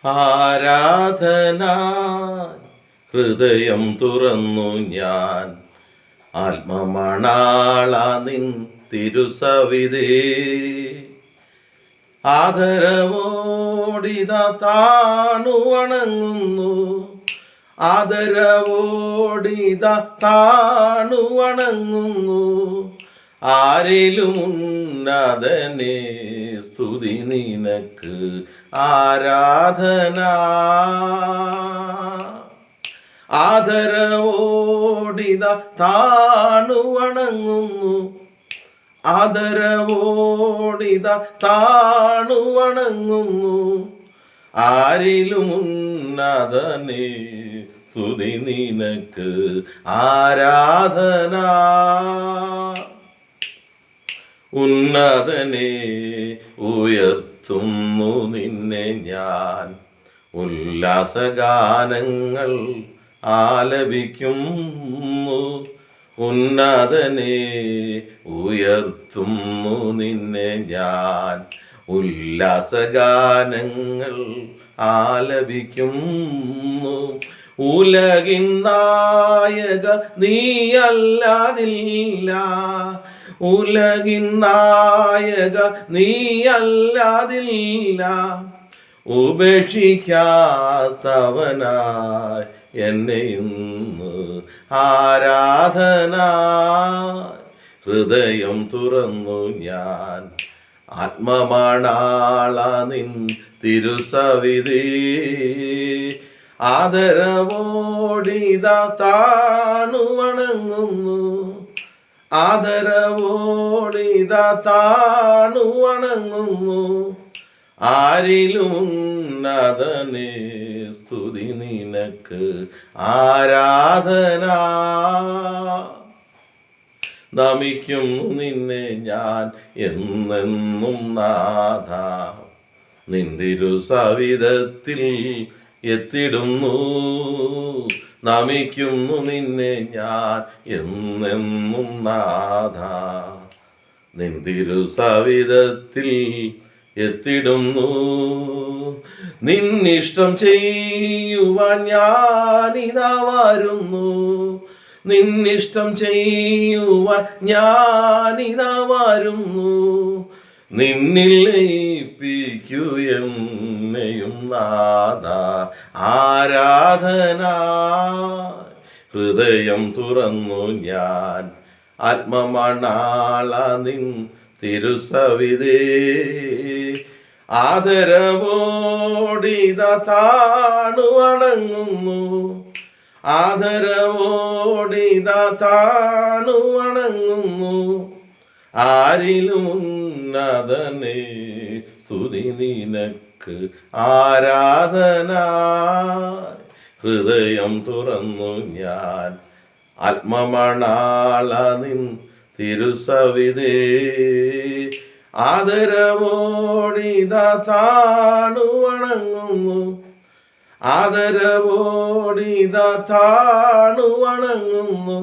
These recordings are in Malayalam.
ആരാധന ഹൃദയം തുറന്നു ഞാൻ ആത്മമണാള നിൻ തിരുസവിതേ ആദരവോടിത താണു വണങ്ങുന്നു ആദരവോടിത താണു വണങ്ങുന്നു ആരിലും ഉന്നതനെ സ്തുതി നിനക്ക് ആരാധന ആദരവോടിത താണു വണങ്ങുന്നു ആദരവോടിത താണു വണങ്ങുന്നു ആരിലും ഉന്നതനെ സ്തുതി നിനക്ക് ആരാധന ഉന്നതനെ ഉയർത്തുന്നു നിന്നെ ഞാൻ ഉല്ലാസഗാനങ്ങൾ ആലപിക്കുന്നു ഉന്നതനെ ഉയർത്തുന്നു നിന്നെ ഞാൻ ഉല്ലാസഗാനങ്ങൾ ആലപിക്കുന്നു ഉലകിൻ നായക നീയല്ലാതില്ല ഉലകിൻ നായക നീയല്ലാതില്ല ഉപേക്ഷിക്കാത്തവനായി എന്നെ ഇന്ന് ആരാധന ഹൃദയം തുറന്നു ഞാൻ ആത്മമണാള നിൻ തിരുസവിതേ ആദരവോടിത താണു വണങ്ങുന്നു ആദരവോടിത താണു വണങ്ങുന്നു ആരിലും ഉന്നതനെ സ്തുതി നിനക്ക് ആരാധന നമിക്കുന്നു നിന്നെ ഞാൻ എന്നെന്നും നാഥ നിന്തിരു സവിധത്തിൽ എത്തിടുന്നു നമിക്കുന്നു നിന്നെ ഞാൻ എന്നെന്നും നാഥ നിന്തിരു സവിധത്തിൽ എത്തിടുന്നു നിന്നിഷ്ടം ചെയ്യുവാൻ ഞാനിതാ വരുന്നു നിന്നിഷ്ടം ചെയ്യുവാൻ ഞാനിതാ വരുന്നു നിന്നിൽ ലയിപ്പിക്കൂ എന്നെയും നാഥ ആരാധന ഹൃദയം തുറന്നു ഞാൻ ആത്മമണാള നിൻ തിരുസവിതേ ആദരവോടിത താണു വണങ്ങുന്നു ആദരവോടിത താണു വണങ്ങുന്നു ആരിലും ഉന്നതനെ സ്തുതി നിനക്ക് ആരാധന ഹൃദയം തുറന്നു ഞാൻ ആത്മമണാള നിൻ തിരുസവിതേ ആദരവോടിത താണു വണങ്ങുന്നു ആദരവോടിത താണു വണങ്ങുന്നു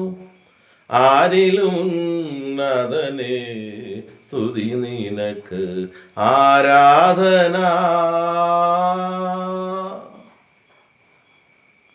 ആരിലും ഉന്നതനെ സ്തുതി നിനക്ക് ആരാധന